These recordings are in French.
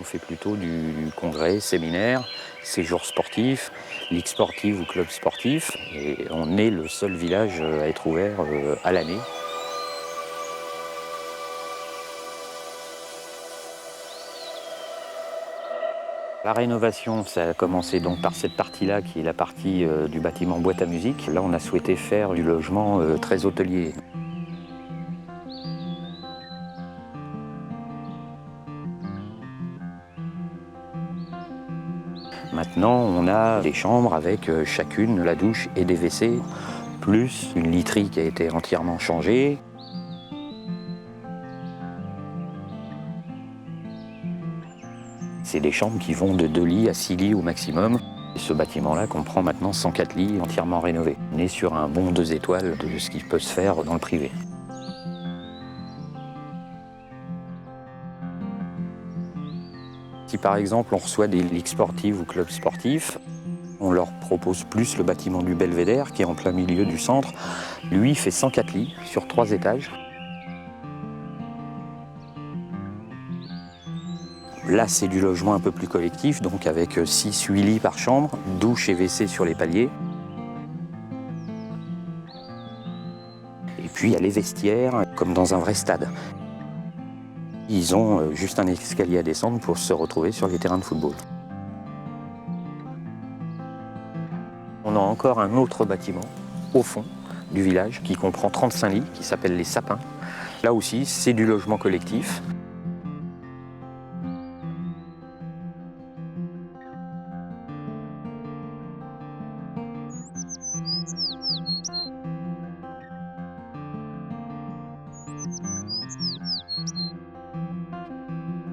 fait plutôt du congrès, séminaire, séjour sportif, ligue sportive ou club sportif. Et on est le seul village à être ouvert à l'année. La rénovation, ça a commencé donc par cette partie-là, qui est la partie du bâtiment boîte à musique. Là, on a souhaité faire du logement très hôtelier. Maintenant, on a des chambres avec chacune la douche et des WC, plus une literie qui a été entièrement changée. C'est des chambres qui vont de 2 lits à 6 lits au maximum. Et ce bâtiment-là comprend maintenant 104 lits entièrement rénovés. On est sur un bon 2 étoiles de ce qui peut se faire dans le privé. Si par exemple on reçoit des ligues sportives ou clubs sportifs, on leur propose plus le bâtiment du Belvédère qui est en plein milieu du centre. Lui, il fait 104 lits sur 3 étages. Là, c'est du logement un peu plus collectif, donc avec 6-8 lits par chambre, douche et WC sur les paliers. Et puis, il y a les vestiaires, comme dans un vrai stade. Ils ont juste un escalier à descendre pour se retrouver sur les terrains de football. On a encore un autre bâtiment, au fond du village, qui comprend 35 lits, qui s'appelle les Sapins. Là aussi, c'est du logement collectif.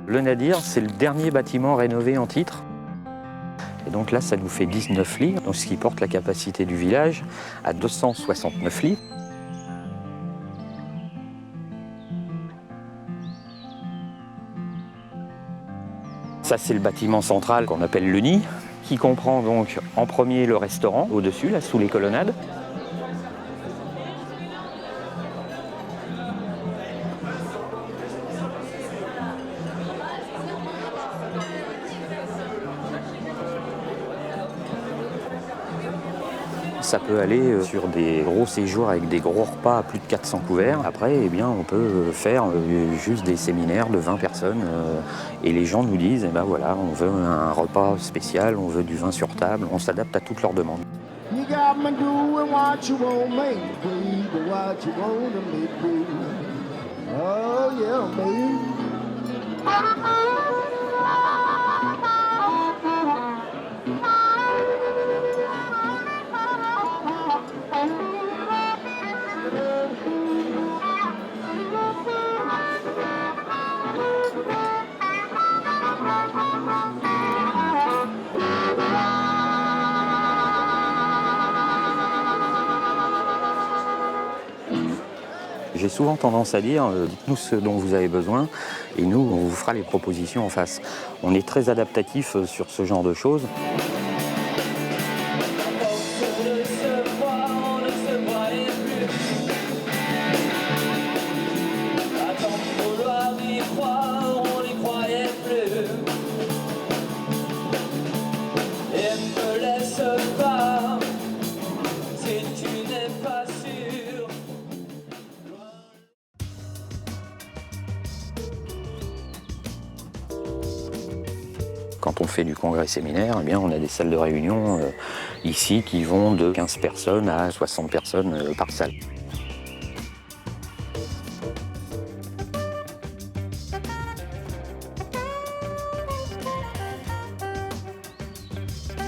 Le Nadir, c'est le dernier bâtiment rénové en titre. Et donc là, ça nous fait 19 lits, donc ce qui porte la capacité du village à 269 lits. Ça, c'est le bâtiment central qu'on appelle le nid, qui comprend donc en premier le restaurant, au-dessus, là, sous les colonnades. Ça peut aller sur des gros séjours avec des gros repas à plus de 400 couverts. Après, eh bien, on peut faire juste des séminaires de 20 personnes et les gens nous disent, eh ben voilà, on veut un repas spécial, on veut du vin sur table, on s'adapte à toutes leurs demandes. You got me doing what you want me to do, what you want me to do. Oh yeah, baby. J'ai souvent tendance à dire, dites-nous ce dont vous avez besoin et nous, on vous fera les propositions en face. On est très adaptatif sur ce genre de choses. Quand on fait du congrès séminaire, eh bien, on a des salles de réunion ici qui vont de 15 personnes à 60 personnes par salle.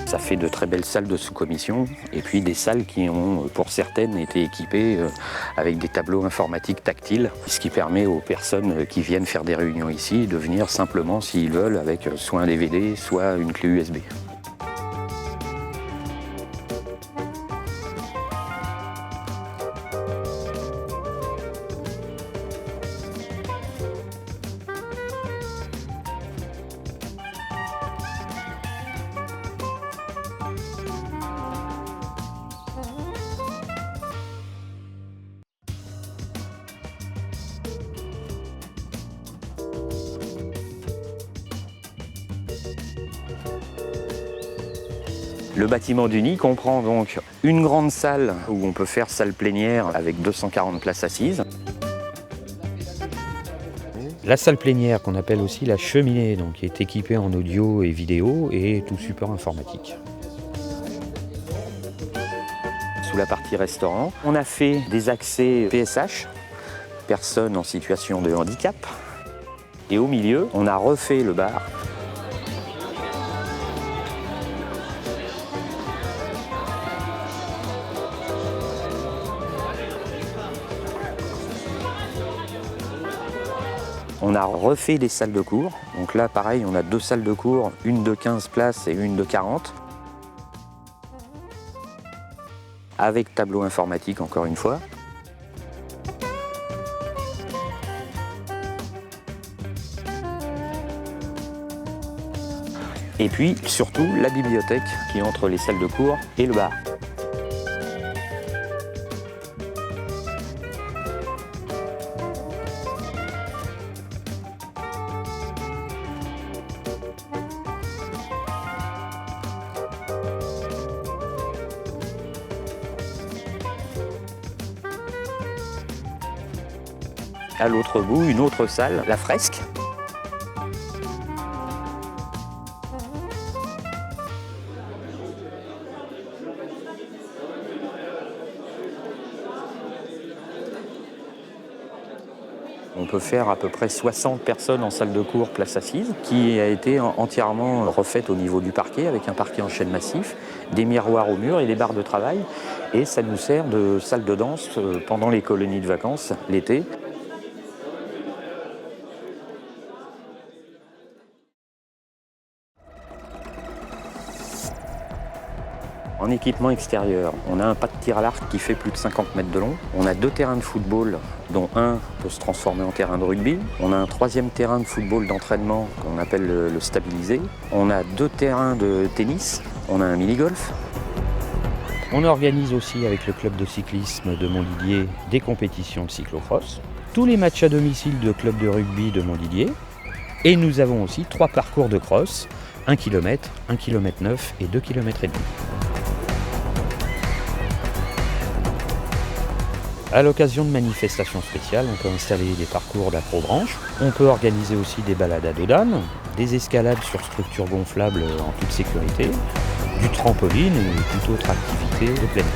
Ça fait de très belles salles de sous-commission et puis des salles qui ont, pour certaines, été équipées avec des tableaux informatiques tactiles, ce qui permet aux personnes qui viennent faire des réunions ici de venir simplement, s'ils veulent, avec soit un DVD, soit une clé USB. Le bâtiment du nid comprend donc une grande salle où on peut faire salle plénière avec 240 places assises. La salle plénière qu'on appelle aussi la cheminée, donc, qui est équipée en audio et vidéo et tout support informatique. Sous la partie restaurant, on a fait des accès PSH, personnes en situation de handicap. Et au milieu, on a refait le bar. On a refait des salles de cours. Donc là, pareil, on a 2 salles de cours, une de 15 places et une de 40. Avec tableau informatique, encore une fois. Et puis, surtout, la bibliothèque qui est entre les salles de cours et le bar. À l'autre bout, une autre salle, la fresque. On peut faire à peu près 60 personnes en salle de cours, place assise, qui a été entièrement refaite au niveau du parquet, avec un parquet en chêne massif, des miroirs au mur et des barres de travail. Et ça nous sert de salle de danse pendant les colonies de vacances, l'été. En équipement extérieur, on a un pas de tir à l'arc qui fait plus de 50 mètres de long. On a 2 terrains de football, dont un peut se transformer en terrain de rugby. On a un 3e terrain de football d'entraînement qu'on appelle le stabilisé. On a 2 terrains de tennis. On a un mini-golf. On organise aussi avec le club de cyclisme de Montdidier des compétitions de cyclocross. Tous les matchs à domicile de club de rugby de Montdidier. Et nous avons aussi 3 parcours de cross, 1 km, 1 km 9 et 2 km et demi. À l'occasion de manifestations spéciales, on peut installer des parcours d'accrobranche. On peut organiser aussi des balades à dos d'âne, des escalades sur structures gonflables en toute sécurité, du trampoline et toute autre activité de plein air.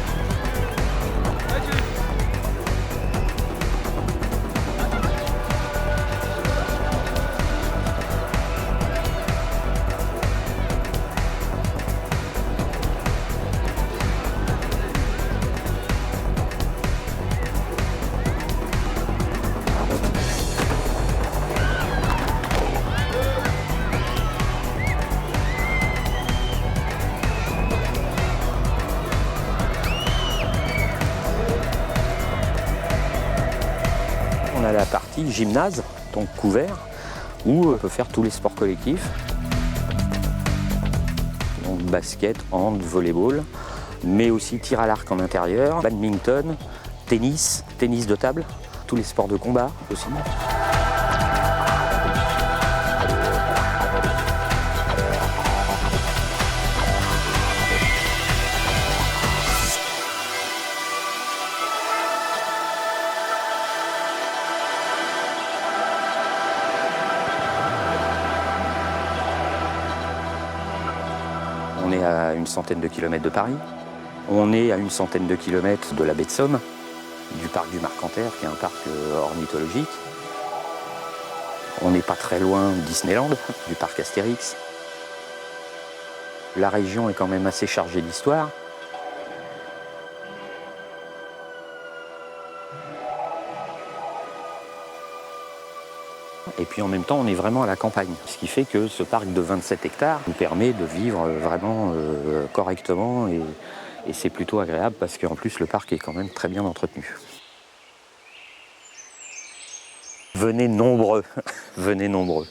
On a la partie gymnase, donc couvert, où on peut faire tous les sports collectifs. Donc basket, hand, volleyball, mais aussi tir à l'arc en intérieur, badminton, tennis, tennis de table, tous les sports de combat aussi. On est à une centaine de kilomètres de Paris. On est à une centaine de kilomètres de la baie de Somme, du parc du Marcanterre, qui est un parc ornithologique. On n'est pas très loin de Disneyland, du parc Astérix. La région est quand même assez chargée d'histoire. Et puis en même temps, on est vraiment à la campagne. Ce qui fait que ce parc de 27 hectares nous permet de vivre vraiment correctement et c'est plutôt agréable parce qu'en plus, le parc est quand même très bien entretenu. Venez nombreux, venez nombreux.